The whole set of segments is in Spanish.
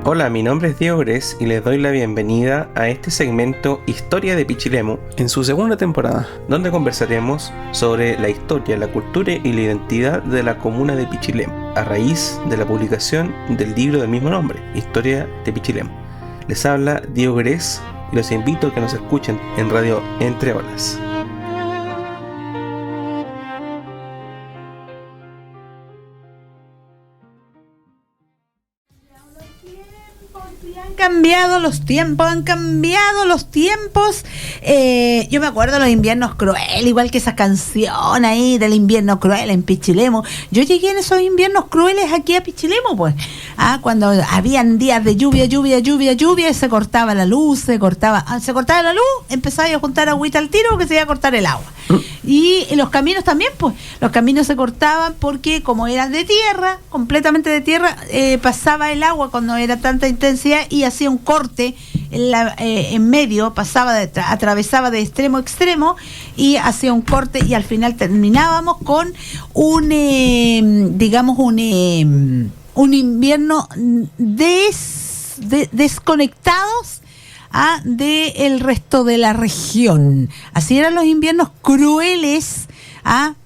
Hola, mi nombre es Diego Gres y les doy la bienvenida a este segmento Historia de Pichilemu en su segunda temporada, donde conversaremos sobre la historia, la cultura y la identidad de la comuna de Pichilemu, a raíz de la publicación del libro del mismo nombre, Historia de Pichilemu. Les habla Diego Gres y los invito a que nos escuchen en Radio Entre Olas. Han cambiado los tiempos. Yo me acuerdo de los inviernos crueles, igual que esa canción ahí del invierno cruel en Pichilemu. Yo llegué en esos inviernos crueles aquí a Pichilemu, pues. Cuando habían días de lluvia, y se cortaba la luz, empezaba a juntar agüita al tiro porque se iba a cortar el agua. Y los caminos también, pues. Los caminos se cortaban porque como eran de tierra, completamente de tierra, pasaba el agua cuando era tanta intensidad y hacía un corte en medio, atravesaba de extremo a extremo y hacía un corte y al final terminábamos con un invierno desconectados del resto de la región. Así eran los inviernos crueles,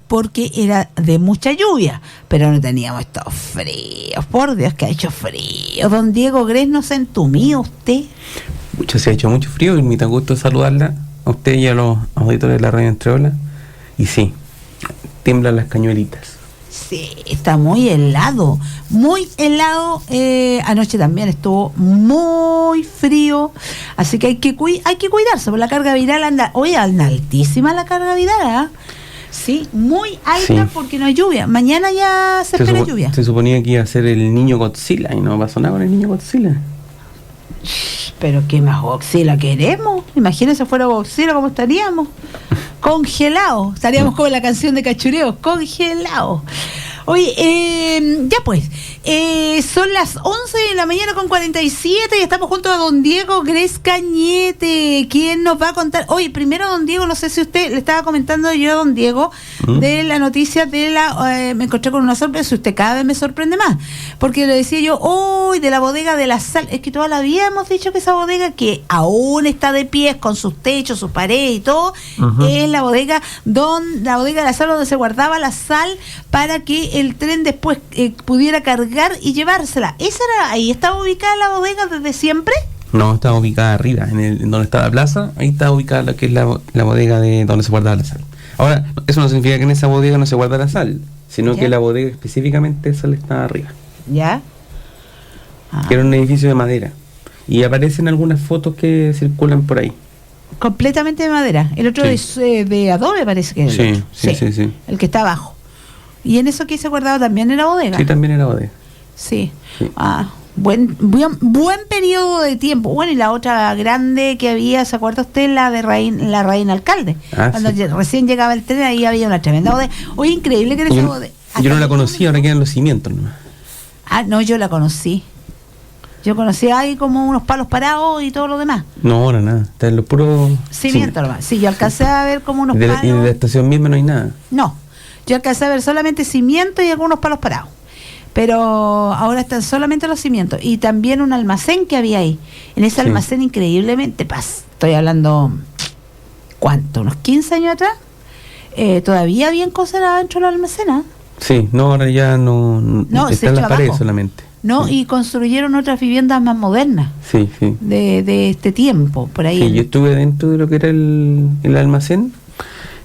porque era de mucha lluvia, pero no teníamos estos fríos. Por Dios que ha hecho frío. Don Diego Gres, ¿no se entumía usted? Se ha hecho mucho frío y me da gusto saludarla a usted y a los auditores de la Radio Entre Olas. Y sí, tiemblan las cañuelitas. Sí, está muy helado. Anoche también estuvo muy frío, así que hay que cuidarse, porque la carga viral anda altísima la carga viral, Sí, muy alta, sí. Porque no hay lluvia. Mañana ya se espera lluvia. Se suponía que iba a ser el niño Godzilla y no pasó nada con el niño Godzilla. Pero qué más Godzilla queremos. Imagínense fuera Godzilla, ¿cómo estaríamos? Congelados. Estaríamos como la canción de Cachureo, congelados. Oye, ya pues, son las 11 de la mañana con 47 y estamos junto a don Diego Gres Cañete, quien nos va a contar. Oye, primero don Diego, no sé si usted le estaba comentando yo a don Diego de la noticia me encontré con una sorpresa. Usted cada vez me sorprende más, porque le decía yo, de la bodega de la sal, es que toda la vida hemos dicho que esa bodega que aún está de pie con sus techos, sus paredes y todo, es la bodega de la sal donde se guardaba la sal para que el tren después pudiera cargar y llevársela. ¿Ahí estaba ubicada la bodega desde siempre? No, estaba ubicada arriba, donde está la plaza, ahí está ubicada lo que es la bodega de donde se guardaba la sal. Ahora, eso no significa que en esa bodega no se guarda la sal, sino que la bodega específicamente sal está arriba. ¿Ya? Que era un edificio de madera. Y aparecen algunas fotos que circulan por ahí. Completamente de madera. El otro es de adobe, parece que es el otro. Sí. El que está abajo. ¿Y en eso que se guardaba también era bodega? Sí, también era bodega. Sí. Buen periodo de tiempo. Bueno, y la otra grande que había, ¿se acuerda usted? La Reina Alcalde. Cuando recién llegaba el tren, ahí había una tremenda bodega. Oye, increíble que era esa bodega. Yo no la conocí, ahora quedan los cimientos nomás. No, yo la conocí. Yo conocí ahí como unos palos parados y todo lo demás. No, ahora nada, está en los puros cimientos nomás. Sí, yo alcancé a ver como unos palos. Y de la estación misma no hay nada. No, yo alcancé a ver solamente cimientos y algunos palos parados. Pero ahora están solamente los cimientos. Y también un almacén que había ahí. En ese almacén increíblemente, estoy hablando, ¿cuánto? ¿Unos 15 años atrás? Todavía habían cosas adentro del almacén, Sí, no, ahora ya no está en las paredes solamente. Y construyeron otras viviendas más modernas. Sí. De este tiempo, por ahí. Sí, yo estuve dentro de lo que era el almacén.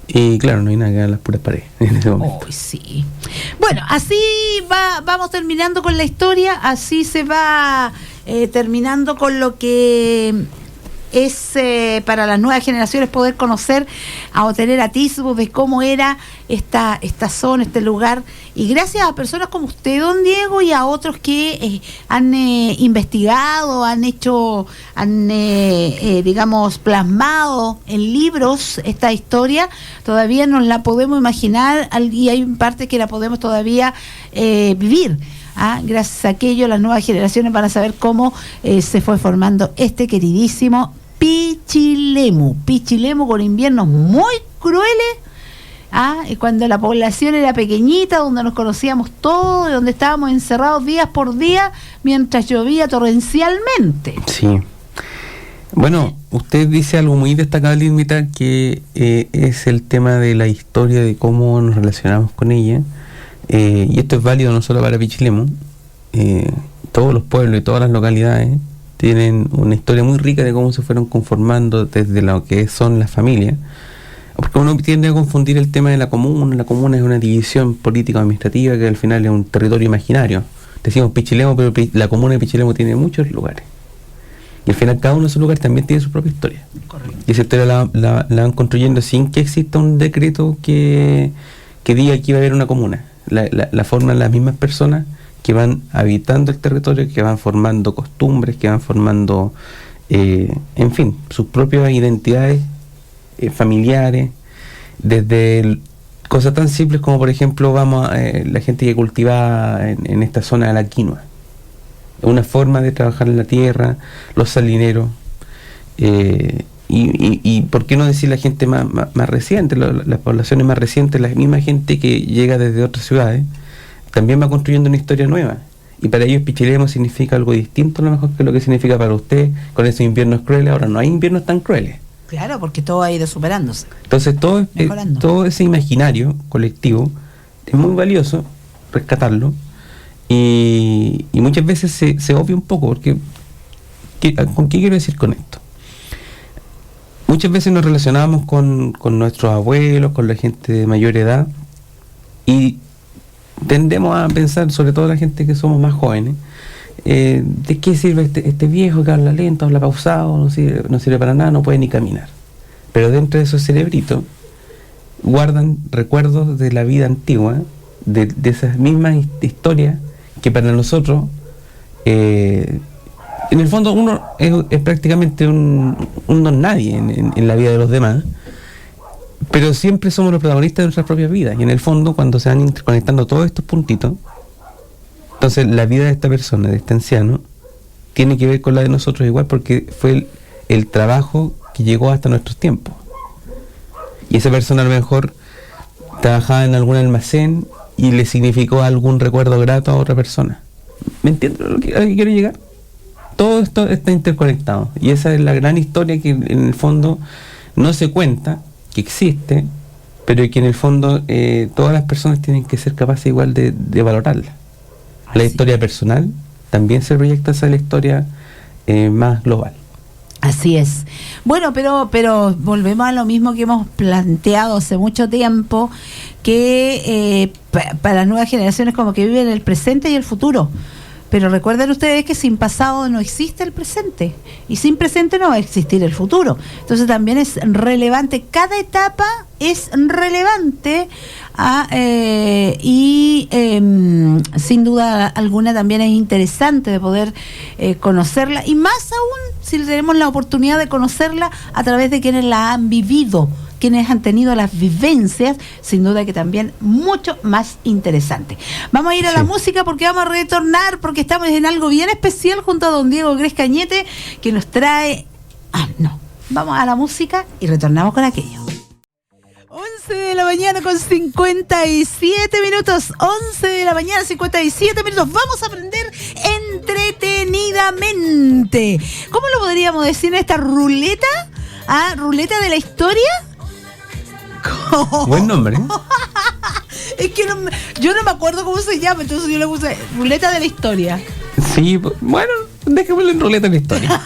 Y claro, no hay nada que ver, las puras paredes en ese momento. Sí. Bueno, así vamos terminando con la historia, así se va terminando con lo que es para las nuevas generaciones poder conocer o tener atisbos de cómo era esta zona, este lugar, y gracias a personas como usted, don Diego, y a otros que han investigado, han plasmado en libros esta historia. Todavía nos la podemos imaginar y hay parte que la podemos todavía vivir. Gracias a aquello las nuevas generaciones van a saber cómo se fue formando este queridísimo Pichilemu con inviernos muy crueles, Y cuando la población era pequeñita, donde nos conocíamos todos, donde estábamos encerrados días por día mientras llovía torrencialmente. Sí. Bueno, usted dice algo muy destacable, Irmita, que es el tema de la historia, de cómo nos relacionamos con ella. Y esto es válido no solo para Pichilemu. Todos los pueblos y todas las localidades tienen una historia muy rica de cómo se fueron conformando desde lo que son las familias. Porque uno tiende a confundir el tema de la comuna. La comuna es una división político-administrativa que al final es un territorio imaginario. Decimos Pichilemu, pero la comuna de Pichilemu tiene muchos lugares. Y al final cada uno de esos lugares también tiene su propia historia. Correcto. Y esa historia la van construyendo sin que exista un decreto que diga que iba a haber una comuna. La forman las mismas personas que van habitando el territorio, que van formando costumbres, que van formando, en fin, sus propias identidades familiares, desde cosas tan simples como, por ejemplo, la gente que cultiva en esta zona de la quinoa. Una forma de trabajar en la tierra, los salineros, y por qué no decir la gente más reciente, las poblaciones más recientes, la misma gente que llega desde otras ciudades, también va construyendo una historia nueva. Y para ellos Pichilemu significa algo distinto a lo mejor que lo que significa para usted con esos inviernos crueles. Ahora no hay inviernos tan crueles. Claro, porque todo ha ido superándose. Entonces todo ese imaginario colectivo es muy valioso rescatarlo. Y muchas veces se obvia un poco, porque ¿con qué quiero decir con esto? Muchas veces nos relacionamos con nuestros abuelos, con la gente de mayor edad, y tendemos a pensar, sobre todo la gente que somos más jóvenes, ¿de qué sirve este viejo que habla lento, habla pausado, no sirve para nada, no puede ni caminar? Pero dentro de esos cerebritos guardan recuerdos de la vida antigua, de esas mismas historias que para nosotros, en el fondo, uno es prácticamente un don nadie en la vida de los demás, pero siempre somos los protagonistas de nuestras propias vidas. Y en el fondo, cuando se van interconectando todos estos puntitos, entonces la vida de esta persona, de este anciano, tiene que ver con la de nosotros igual, porque fue el trabajo que llegó hasta nuestros tiempos. Y esa persona a lo mejor trabajaba en algún almacén y le significó algún recuerdo grato a otra persona. ¿Me entiendes a lo que quiero llegar? Todo esto está interconectado, y esa es la gran historia que en el fondo no se cuenta, que existe, pero que en el fondo todas las personas tienen que ser capaces igual de valorarla. La historia personal también se proyecta hacia la historia más global. Así es. Bueno, pero volvemos a lo mismo que hemos planteado hace mucho tiempo, que para las nuevas generaciones como que viven el presente y el futuro. Pero recuerden ustedes que sin pasado no existe el presente, y sin presente no va a existir el futuro. Entonces también es relevante, cada etapa es relevante, y sin duda alguna también es interesante de poder conocerla, y más aún si tenemos la oportunidad de conocerla a través de quienes la han vivido, quienes han tenido las vivencias, sin duda que también mucho más interesante. Vamos a ir a la música, porque vamos a retornar, porque estamos en algo bien especial junto a don Diego Gres Cañete, que nos trae... vamos a la música y retornamos con aquello. 11 de la mañana con 57 minutos. 11 de la mañana, 57 minutos. Vamos a aprender entretenidamente. ¿Cómo lo podríamos decir en esta ruleta? ¿Ruleta de la historia? Buen nombre. Es que yo no me acuerdo cómo se llama, entonces yo le puse ruleta de la historia. Sí, bueno, déjamelo en ruleta de la historia.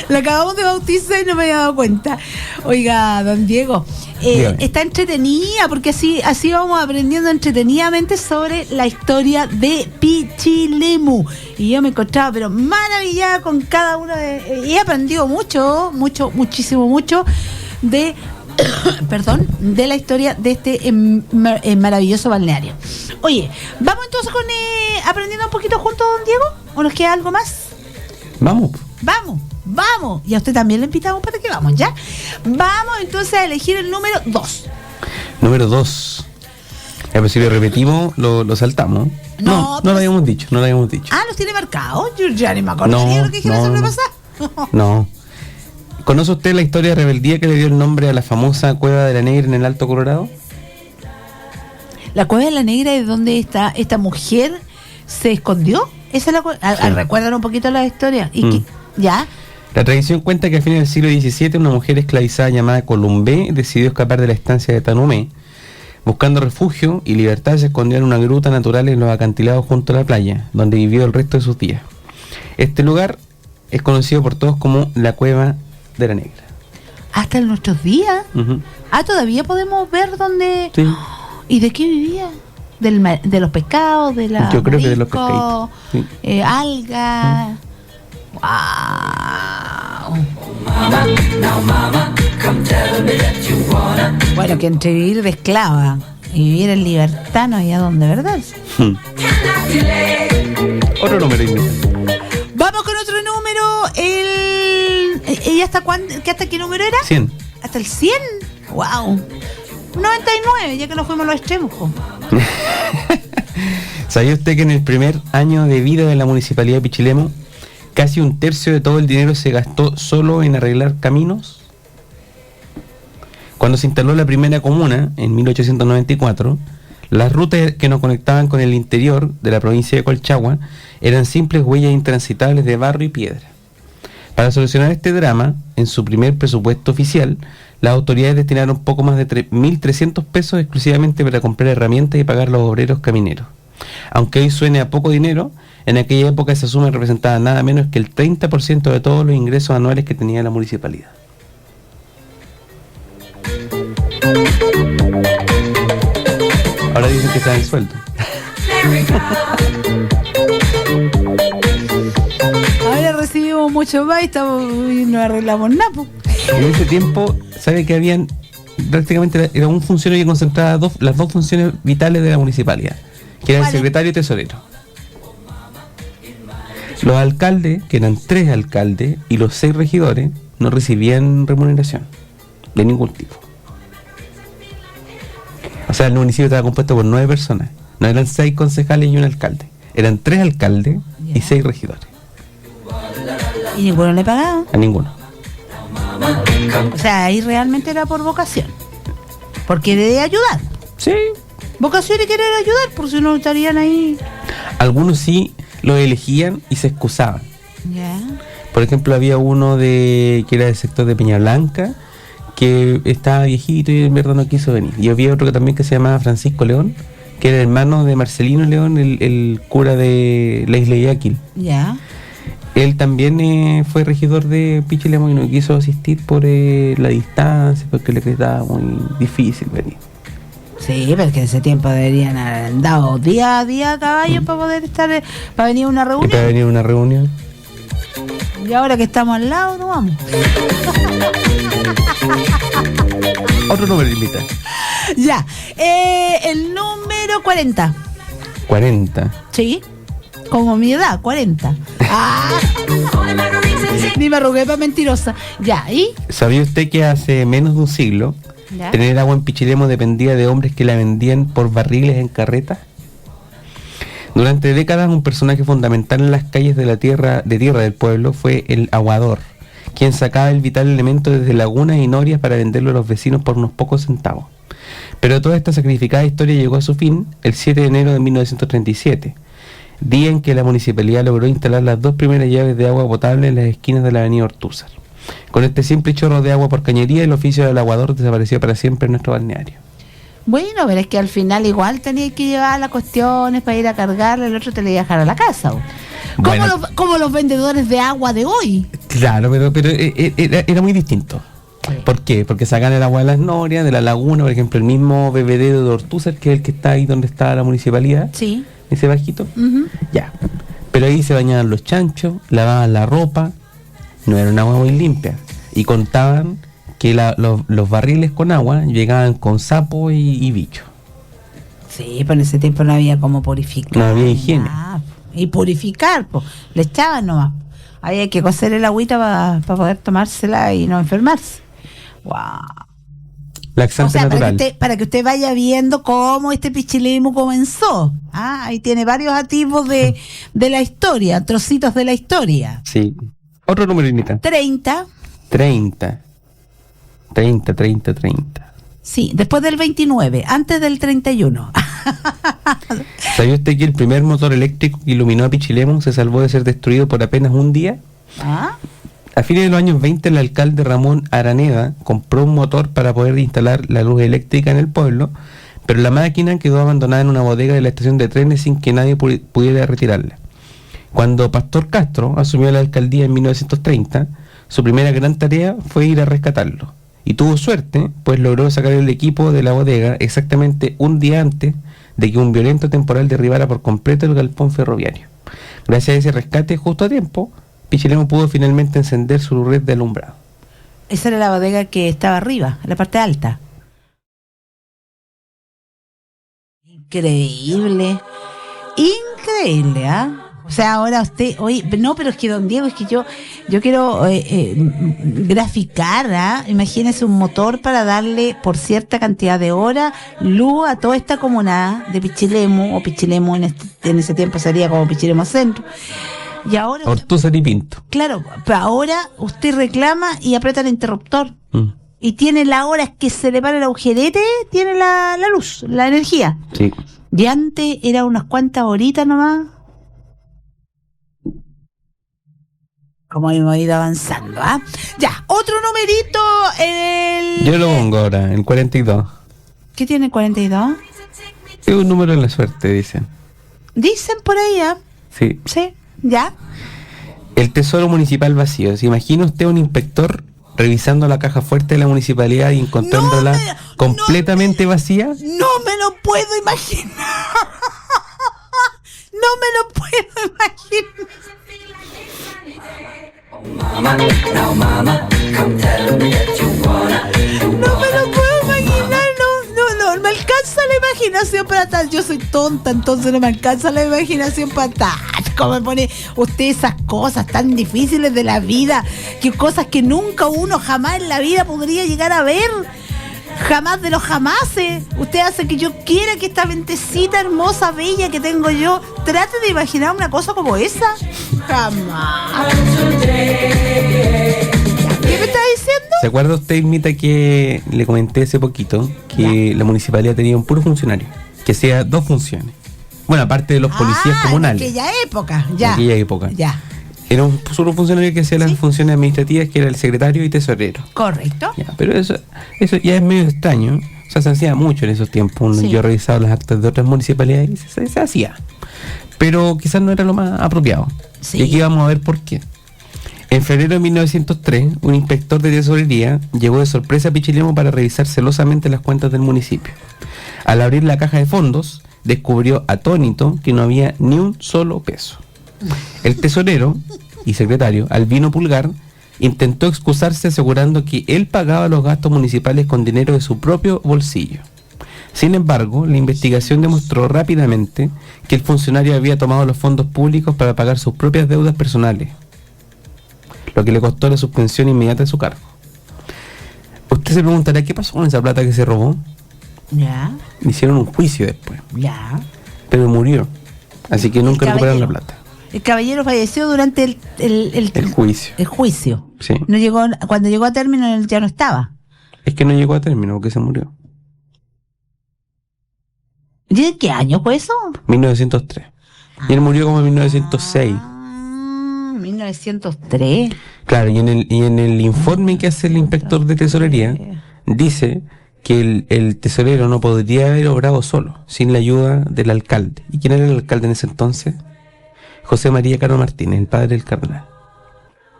La acabamos de bautizar y no me había dado cuenta. Oiga, don Diego, está entretenida, porque así vamos aprendiendo entretenidamente sobre la historia de Pichilemu. Y yo me encontraba pero maravillada con cada uno de... Y he aprendido muchísimo de de la historia de este maravilloso balneario. Oye, ¿vamos entonces con aprendiendo un poquito juntos, don Diego? ¿O nos queda algo más? Vamos. Y a usted también le invitamos para que vamos, ¿ya? Vamos entonces a elegir el número 2. Número 2. Pues si lo repetimos, lo saltamos. No lo habíamos dicho. ¿Los tiene marcados? Yo ya ni me acuerdo lo que dije la semana pasada. No. ¿Conoce usted la historia de rebeldía que le dio el nombre a la famosa Cueva de la Negra en el Alto Colorado? La Cueva de la Negra es donde esta mujer se escondió. Esa es la recuerdan un poquito la historia. ¿Y ya? La tradición cuenta que a fines del siglo XVII una mujer esclavizada llamada Columbé decidió escapar de la estancia de Tanumé. Buscando refugio y libertad se escondió en una gruta natural en los acantilados junto a la playa, donde vivió el resto de sus días. Este lugar es conocido por todos como la Cueva de la Negra. ¿Hasta en nuestros días? Uh-huh. ¿Todavía podemos ver dónde...? Sí. ¿Y de qué vivía? De los pescados, de la Yo creo que de los pescaditos. Sí. Algas. Wow. Bueno, que entre vivir de esclava y vivir en libertad no había dónde, ¿verdad? Otro número. Vamos con otro número. ¿Y hasta cuándo? ¿Hasta qué número era? 100. ¿Hasta el 100? ¡Wow! 99, ya que nos fuimos a los extremos. ¿Sabía usted que en el primer año de vida de la Municipalidad de Pichilemu, casi un tercio de todo el dinero se gastó solo en arreglar caminos? Cuando se instaló la primera comuna, en 1894, las rutas que nos conectaban con el interior de la provincia de Colchagua eran simples huellas intransitables de barro y piedra. Para solucionar este drama, en su primer presupuesto oficial, las autoridades destinaron poco más de 1.300 pesos exclusivamente para comprar herramientas y pagar a los obreros camineros. Aunque hoy suene a poco dinero, en aquella época esa suma representaba nada menos que el 30% de todos los ingresos anuales que tenía la municipalidad. Ahora dicen que se han disuelto. Ahora recibimos mucho más y no arreglamos nada. En ese tiempo, ¿sabe que habían prácticamente era un funcionario que concentraba las dos funciones vitales de la municipalidad, que era el secretario y tesorero? Los alcaldes, que eran 3 alcaldes, y los 6 regidores no recibían remuneración de ningún tipo. O sea, el municipio estaba compuesto por 9 personas. No eran 6 concejales y un alcalde. Eran 3 alcaldes y 6 regidores. ¿Y ninguno le pagaba? A ninguno. O sea, ahí realmente era por vocación. Por querer ayudar. Sí. Vocación y querer ayudar, por si no estarían ahí. Algunos sí los elegían y se excusaban. Ya. Por ejemplo, había uno que era del sector de Peña Blanca, que estaba viejito y en verdad no quiso venir. Y había otro que también que se llamaba Francisco León, que era hermano de Marcelino León, el cura de la isla Yaquil. Ya. Él también fue regidor de Pichilemu y no quiso asistir por la distancia, porque le quedaba muy difícil venir. Sí, pero que en ese tiempo deberían haber dado día a día a caballo para poder estar, para venir a una reunión. Para venir a una reunión. Y ahora que estamos al lado, no vamos. Otro número invita. Ya, el número 40. 40. Sí, como mi edad, 40. Ni me arrugué para mentirosa. Ya, ¿y? ¿Sabía usted que hace menos de un siglo tener agua en Pichilemu dependía de hombres que la vendían por barriles en carretas? Durante décadas un personaje fundamental en las calles de tierra del pueblo fue el aguador, quien sacaba el vital elemento desde lagunas y norias para venderlo a los vecinos por unos pocos centavos. Pero toda esta sacrificada historia llegó a su fin el 7 de enero de 1937, día en que la municipalidad logró instalar las 2 primeras llaves de agua potable en las esquinas de la avenida Ortúzar. Con este simple chorro de agua por cañería, el oficio del aguador desapareció para siempre en nuestro balneario. Bueno, pero es que al final igual tenías que llevar las cuestiones para ir a cargarle, el otro te le iba a dejar a la casa. Bueno, como los vendedores de agua de hoy. Claro, pero era muy distinto. ¿Por qué? Porque sacan el agua de las norias, de la laguna, por ejemplo, el mismo bebedero de Ortúzar, que es el que está ahí donde está la municipalidad. Sí. Ese bajito. Uh-huh. Ya. Pero ahí se bañaban los chanchos, lavaban la ropa, no era un agua muy limpia. Y contaban que los barriles con agua llegaban con sapo y bicho. Sí, pero en ese tiempo no había como purificar. No había higiene. Y purificar, pues, le echaban nomás. Había que cocer el agüita para poder tomársela y no enfermarse. ¡Wow! Laxante natural. Para que usted vaya viendo cómo este Pichilemu comenzó. Ahí tiene varios atisbos de la historia, trocitos de la historia. Sí. Otro número, Inita. 30. 30. 30. Sí, después del 29, antes del 31. ¿Sabía usted que el primer motor eléctrico que iluminó a Pichilemu se salvó de ser destruido por apenas un día? ¿Ah? A fines de los años 20, el alcalde Ramón Araneda compró un motor para poder instalar la luz eléctrica en el pueblo, pero la máquina quedó abandonada en una bodega de la estación de trenes sin que nadie pudiera retirarla. Cuando Pastor Castro asumió la alcaldía en 1930, su primera gran tarea fue ir a rescatarlo. Y tuvo suerte, pues logró sacar el equipo de la bodega exactamente un día antes de que un violento temporal derribara por completo el galpón ferroviario. Gracias a ese rescate, justo a tiempo, Pichilemu pudo finalmente encender su red de alumbrado. Esa era la bodega que estaba arriba, en la parte alta. Increíble. Increíble, ¿ah? O sea, ahora usted, oye, no, pero es que don Diego, es que yo quiero graficar, ¿ah? Imagínese un motor para darle por cierta cantidad de horas luz a toda esta comuna de Pichilemu, o Pichilemu en ese tiempo sería como Pichilemu Centro. Y ahora Ortúzar y Pinto. Claro, pero ahora usted reclama y aprieta el interruptor. Y tiene la hora que se le para el agujerete, tiene la luz, la energía. Sí. Y antes era unas cuantas horitas nomás. Como hemos ido avanzando, ¿ah? Ya, otro numerito, Yo lo pongo ahora, el 42. ¿Qué tiene 42? Es un número de la suerte, dicen. Dicen por ahí, ¿ah? Sí. Sí, ya. El tesoro municipal vacío. ¿Se imagina usted un inspector revisando la caja fuerte de la municipalidad y encontrándola completamente vacía? No me lo puedo imaginar. No me lo puedo imaginar. No me lo puedo imaginar, no me alcanza la imaginación para tal. Yo soy tonta, entonces no me alcanza la imaginación para tal. ¿Cómo me pone usted esas cosas tan difíciles de la vida? Que cosas que nunca uno jamás en la vida podría llegar a ver. Jamás de los jamases. Usted hace que yo quiera que esta ventecita hermosa, bella que tengo yo, trate de imaginar una cosa como esa. Jamás. ¿Qué me está diciendo? ¿Se acuerda usted, Irmita, que le comenté hace poquito que la municipalidad tenía un puro funcionario que hacía dos funciones? Bueno, aparte de los policías comunales. En aquella época, ya. En aquella época. Ya. Era un solo funcionario que hacía las funciones administrativas, que era el secretario y tesorero. Correcto. Ya, pero eso ya es medio extraño. O sea, se hacía mucho en esos tiempos. Sí. Yo he revisado las actas de otras municipalidades y se hacía. Pero quizás no era lo más apropiado. Sí. Y aquí vamos a ver por qué. En febrero de 1903, un inspector de tesorería llegó de sorpresa a Pichilemu para revisar celosamente las cuentas del municipio. Al abrir la caja de fondos, descubrió atónito que no había ni un solo peso. El tesorero y secretario, Albino Pulgar, intentó excusarse asegurando que él pagaba los gastos municipales con dinero de su propio bolsillo. Sin embargo, la investigación demostró rápidamente que el funcionario había tomado los fondos públicos para pagar sus propias deudas personales, lo que le costó la suspensión inmediata de su cargo. Usted se preguntará, ¿qué pasó con esa plata que se robó? Ya. Hicieron un juicio después, Ya. pero murió, así que nunca recuperaron la plata. El caballero falleció durante el juicio. El juicio. Sí. No llegó, cuando llegó a término él ya no estaba. Es que no llegó a término porque se murió. ¿Y en qué año fue eso? 1903. Y él murió como en 1906. 1903. Claro, y en el informe que hace el inspector de tesorería dice que el tesorero no podría haber obrado solo, sin la ayuda del alcalde. ¿Y quién era el alcalde en ese entonces? José María Caro Martínez, el padre del cardenal.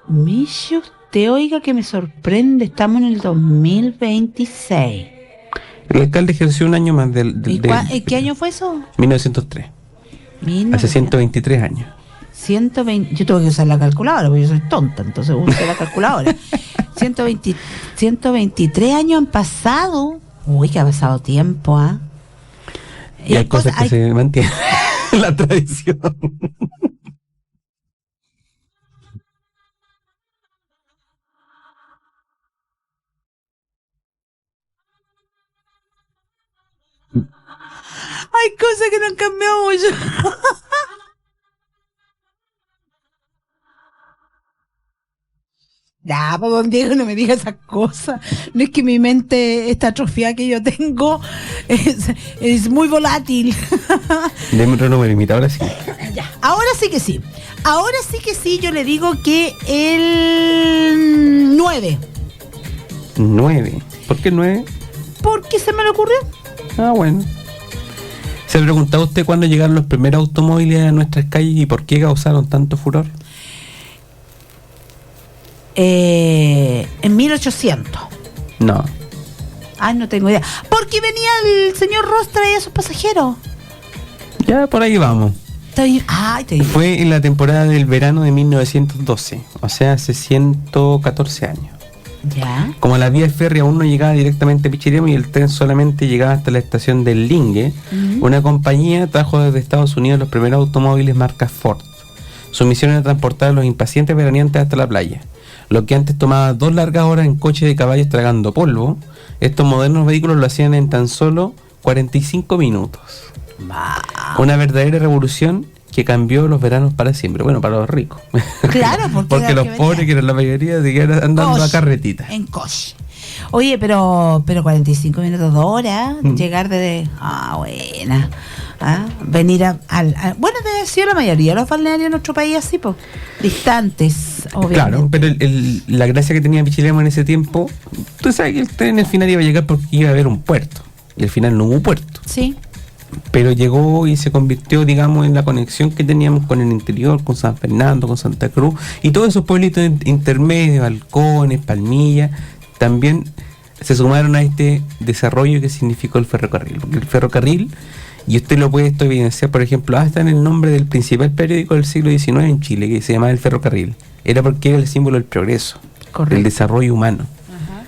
Miche usted, oiga que me sorprende, estamos en el 2026. El alcalde ejerció un año más ¿Qué año fue eso? 1903. Hace 123 años. 120, yo tengo que usar la calculadora porque yo soy tonta, entonces uso la calculadora. 123 años han pasado. Uy, que ha pasado tiempo, ¿ah? Y hay cosas que se mantienen en la tradición. Hay cosas que no han cambiado mucho. Ya, pues don Diego, no me diga esas cosas. No es que mi mente, esta atrofia que yo tengo, es muy volátil. Deme otro número, imita, ahora sí. Ya, ahora sí que sí. Ahora sí que sí, yo le digo que el 9. 9. ¿Por qué 9? ¿Por qué se me le ocurrió? Ah, bueno. ¿Se ha preguntado usted cuándo llegaron los primeros automóviles a nuestras calles y por qué causaron tanto furor? En 1800. No. Ay, no tengo idea. Porque venía el señor Ross, traía a sus pasajeros. Ya por ahí vamos. Ay, te digo. Fue en la temporada del verano de 1912, o sea, hace 114 años. Ya. Como la vía férrea aún no llegaba directamente a Pichilemu y el tren solamente llegaba hasta la estación del Lingue, una compañía trajo desde Estados Unidos los primeros automóviles marca Ford. Su misión era transportar a los impacientes veraneantes hasta la playa. Lo que antes tomaba 2 largas horas en coche de caballos tragando polvo, estos modernos vehículos lo hacían en tan solo 45 minutos. Wow. Una verdadera revolución que cambió los veranos para siempre. Bueno, para los ricos. Claro, porque los pobres, que eran la mayoría, seguían andando coche, a carretitas. En coche. Oye, pero 45 minutos, 2 horas, llegar desde... buena. Venir bueno, debe haber sido la mayoría de los balnearios en nuestro país así, pues, distantes, obviamente. Claro, pero la gracia que tenía Pichilemu en ese tiempo, tú sabes que el tren al final iba a llegar porque iba a haber un puerto, y al final no hubo puerto. Sí. Pero llegó y se convirtió, digamos, en la conexión que teníamos con el interior, con San Fernando, con Santa Cruz, y todos esos pueblitos intermedios, Halcones, Palmilla, también se sumaron a este desarrollo que significó el ferrocarril. Porque el ferrocarril, y usted lo puede evidenciar, por ejemplo, hasta en el nombre del principal periódico del siglo XIX en Chile, que se llamaba El Ferrocarril. Era porque era el símbolo del progreso, del desarrollo humano. Ajá.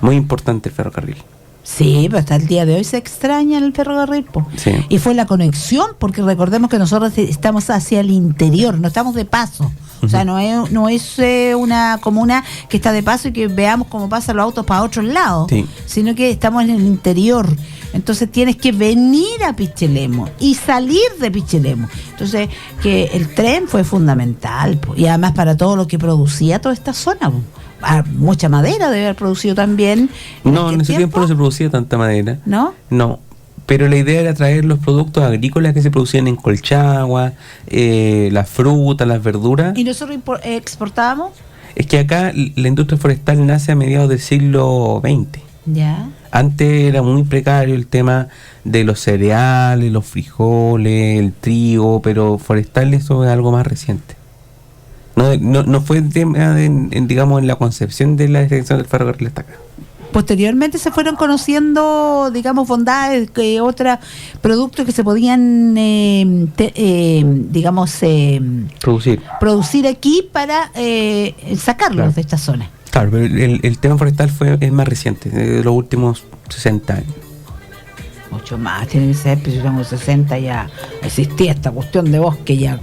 Muy importante el ferrocarril. Sí, pero hasta el día de hoy se extraña el ferrocarril, po. Sí. Y fue la conexión, porque recordemos que nosotros estamos hacia el interior, no estamos de paso. O sea, no es una comuna que está de paso y que veamos cómo pasan los autos para otros lados, Sí. sino que estamos en el interior. Entonces tienes que venir a Pichilemu y salir de Pichilemu. Entonces, que el tren fue fundamental, po. Y además para todo lo que producía toda esta zona, po. Mucha madera debe haber producido también. No, en ese tiempo no se producía tanta madera. ¿No? No, pero la idea era traer los productos agrícolas que se producían en Colchagua, las frutas, las verduras. ¿Y nosotros exportábamos? Es que acá la industria forestal nace a mediados del siglo XX. Ya. Antes era muy precario el tema de los cereales, los frijoles, el trigo, pero forestal eso es algo más reciente. No fue tema digamos, en la concepción de la extensión del ferrocarril hasta acá. Posteriormente se fueron conociendo, digamos, bondades, otros productos que se podían, producir aquí para sacarlos de esta zona. Claro, pero el tema forestal es más reciente, de los últimos 60 años. Mucho más, tiene que ser, pero yo tengo 60 ya existía esta cuestión de bosque ya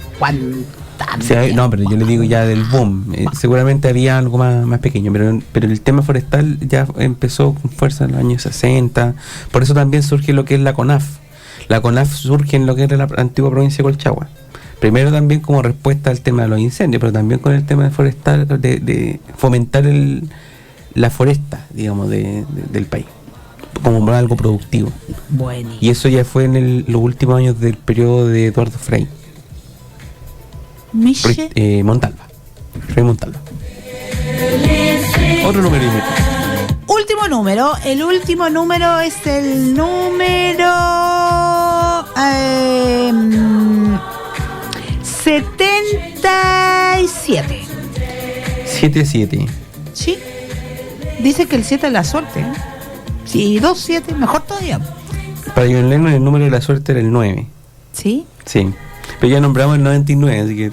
Sí, no, pero yo le digo ya del boom. Seguramente había algo más pequeño, pero el tema forestal ya empezó con fuerza en los años 60. Por eso también surge lo que es la CONAF. La CONAF surge en lo que era la antigua provincia de Colchagua. Primero también como respuesta al tema de los incendios, pero también con el tema de forestal, de fomentar la foresta, digamos, del país, como algo productivo. Bueno. Y eso ya fue en los últimos años del periodo de Eduardo Frei. Montalva. Frei Montalva. Otro número. Último número. El último número es el número 77. 7-7. Sí. Dice que el 7 es la suerte. Sí, 2-7, mejor todavía. Para John Lennon el número de la suerte era el 9. ¿Sí? Sí. Pero ya nombramos el 99, así que...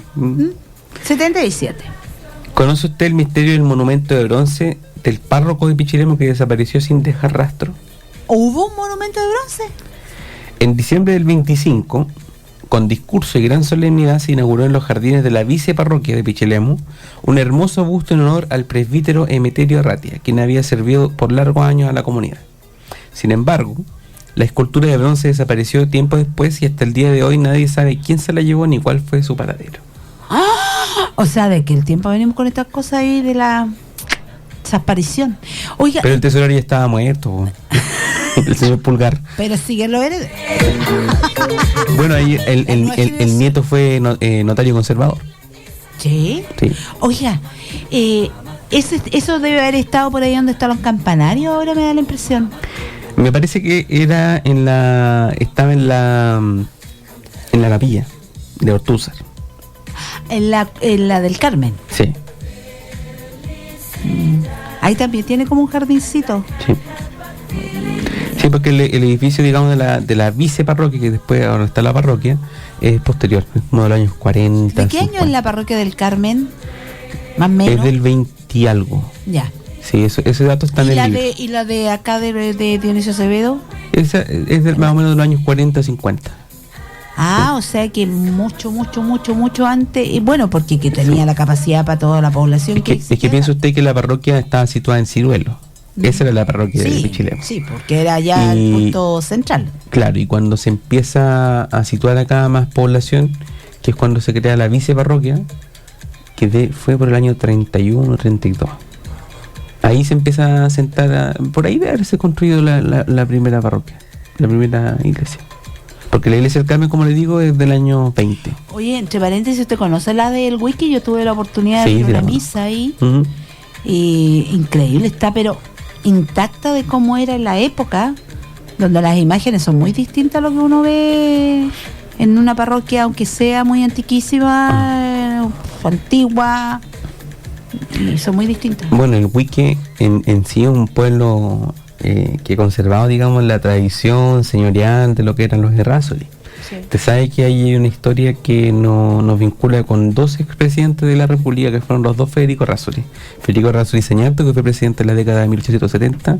77. ¿Conoce usted el misterio del monumento de bronce del párroco de Pichilemu que desapareció sin dejar rastro? ¿Hubo un monumento de bronce? En diciembre del 25, con discurso y gran solemnidad, se inauguró en los jardines de la viceparroquia de Pichilemu un hermoso busto en honor al presbítero Emeterio Arratia, quien había servido por largos años a la comunidad. Sin embargo, la escultura de bronce desapareció tiempo después y hasta el día de hoy nadie sabe quién se la llevó ni cuál fue su paradero. ¡Ah! O sea, de que el tiempo venimos con estas cosas ahí de la desaparición. Oiga, Pero el tesorero ya estaba muerto, po. El señor Pulgar. pero sigue lo heredero. Bueno, ahí el nieto fue notario conservador. Sí. Sí. Oiga, eso debe haber estado por ahí donde están los campanarios, ahora me da la impresión. Me parece que estaba en la capilla de Ortúzar. En la del Carmen. Sí. Ahí también tiene como un jardincito. Sí. Sí, porque el edificio, digamos, de la viceparroquia, que después ahora está la parroquia, es posterior, es como de los años 40. ¿De qué 50. año es la parroquia del Carmen? Más o menos. Es del 20 y algo. Ya. Sí, ese dato está en el libro. ¿Y la de acá de Dionisio Acevedo? Esa es más o menos de los años 40, 50. Ah, o sea que mucho antes. Y bueno, porque que tenía la capacidad para toda la población. Es que piensa usted que la parroquia estaba situada en Ciruelo. Esa era la parroquia de Pichilemu. Sí, porque era ya el punto central. Claro, y cuando se empieza a situar acá más población, que es cuando se crea la viceparroquia, que fue por el año 31, 32. Ahí se empieza a sentar, por ahí debe haberse construido la primera parroquia, la primera iglesia. Porque la iglesia del Carmen, como le digo, es del año 20. Oye, entre paréntesis, ¿usted conoce la del Wiki? Yo tuve la oportunidad de ir a una misa ahí. Uh-huh. Y increíble, está pero intacta de cómo era en la época, donde las imágenes son muy distintas a lo que uno ve en una parroquia, aunque sea muy antiquísima, antigua, y son muy distintas. Bueno, el Huique en sí es un pueblo que ha conservado, digamos, la tradición señorial de lo que eran los Errázuriz. Sí. Usted sabe que hay una historia que nos vincula con dos expresidentes de la República, que fueron los dos Federico Errázuriz. Federico Errázuriz Sañarto, que fue presidente en la década de 1870,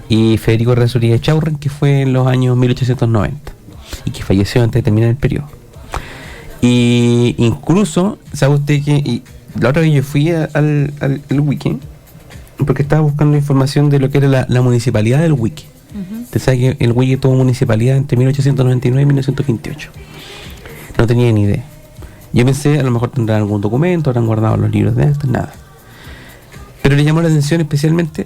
y Federico Errázuriz Echaurren, que fue en los años 1890, y que falleció antes de terminar el periodo. Y incluso, ¿sabe usted que la otra vez yo fui al wiki, porque estaba buscando información de lo que era la municipalidad del wiki? Uh-huh. Usted sabe que el Huique tuvo municipalidad entre 1899 y 1928. No tenía ni idea. Yo pensé, a lo mejor tendrán algún documento, habrán guardado los libros de actas, nada. Pero le llamó la atención especialmente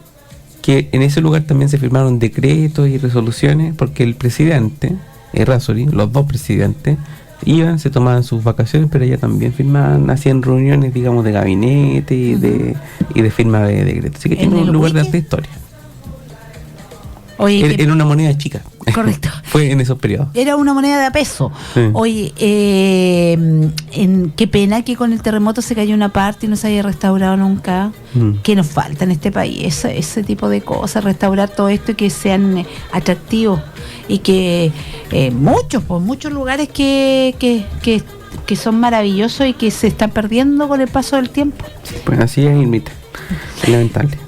que en ese lugar también se firmaron decretos y resoluciones, porque el presidente, Errázuriz, los dos presidentes, iban, se tomaban sus vacaciones, pero ella también firmaban, hacían reuniones, digamos, de gabinete y de firma de decretos. Así que tiene un lugar de alta historia. Oye, era una moneda chica. Correcto. Fue en esos periodos. Era una moneda de a peso. Sí. Oye, qué pena que con el terremoto se cayó una parte y no se haya restaurado nunca. ¿Qué nos falta en este país? Ese tipo de cosas, restaurar todo esto y que sean atractivos. Y que muchos lugares que son maravillosos y que se están perdiendo con el paso del tiempo. Sí, pues así es, Irmita. Es lamentable.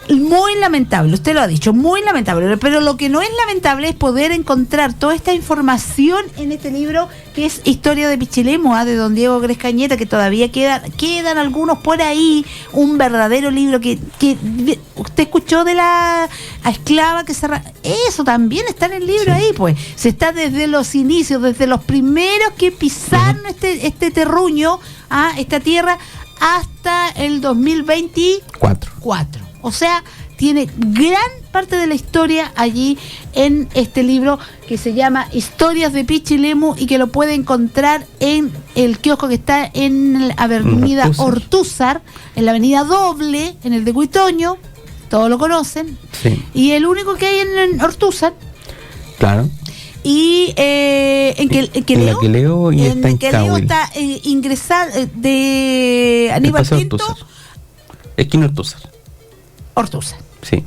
Muy lamentable, usted lo ha dicho, muy lamentable, pero lo que no es lamentable es poder encontrar toda esta información en este libro que es Historia de Pichilemu, de don Diego Grez Cañeta, que todavía quedan algunos por ahí, un verdadero libro que usted escuchó de la esclava que eso también está en el libro. Sí. Ahí pues, se está desde los inicios, desde los primeros que pisaron este terruño, esta tierra, hasta el 2024. O sea, tiene gran parte de la historia allí en este libro que se llama Historias de Pichilemu y que lo puede encontrar en el kiosco que está en la avenida Ortúzar, en la avenida Doble, en el de Cuitoño, todos lo conocen. Sí. Y el único que hay en Ortúzar. Claro. Y en Queleo y está en Queleo está ingresado de Aníbal Pinto. Esquina Ortúzar. Sí.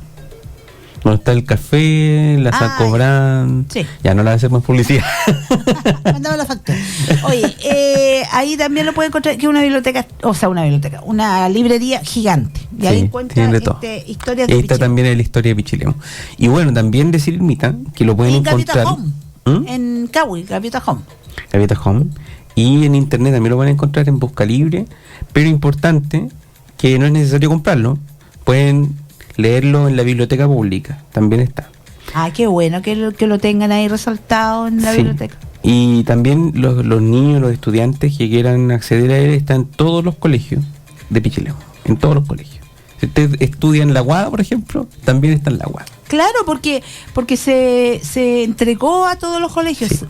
Donde está el café, la Sacobran. Sí. Ya no la hacemos publicidad. Mandaba la factura. Oye, ahí también lo pueden encontrar, que es una librería gigante. Y ahí encuentran historias de Ahí está también la historia de Pichilemu. Y bueno, también decir, Irmita, que lo pueden encontrar en Cahui, Gaviota Home. Gaviota Home. Y en internet también lo van a encontrar en Busca Libre. Pero importante, que no es necesario comprarlo. Pueden leerlo en la biblioteca pública, también está. Qué bueno que lo tengan ahí resaltado en la biblioteca. Y también los niños, los estudiantes que quieran acceder a él están en todos los colegios de Pichilemu, en todos los colegios. Si usted estudia en la UAD, por ejemplo, también está en la UAD. Claro, porque se entregó a todos los colegios, Sí.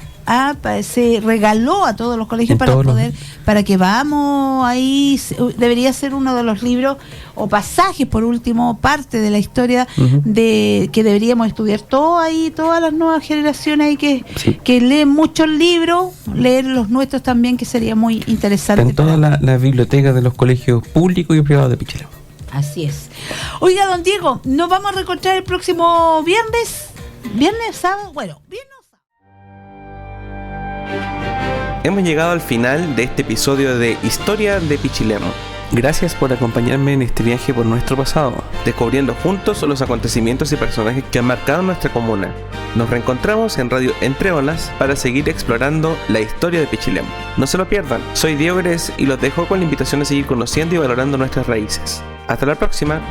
Se regaló a todos los colegios En para todos los- poder, para que vamos ahí, debería ser uno de los libros o pasajes, por último, parte de la historia Ujú. de que deberíamos estudiar todo ahí, todas las nuevas generaciones ahí Sí. que leen muchos libros, leer los nuestros también, que sería muy Está interesante. en todas las bibliotecas de los colegios públicos y privados de Pichilemu. Así es. Oiga, don Diego, nos vamos a reencontrar el próximo viernes. ¿Viernes, sábado? Bueno, viernes o sábado. Hemos llegado al final de este episodio de Historia de Pichilemu. Gracias por acompañarme en este viaje por nuestro pasado, descubriendo juntos los acontecimientos y personajes que han marcado nuestra comuna. Nos reencontramos en Radio Entre Olas para seguir explorando la historia de Pichilemu. No se lo pierdan, soy Diego Gres y los dejo con la invitación a seguir conociendo y valorando nuestras raíces. Hasta la próxima.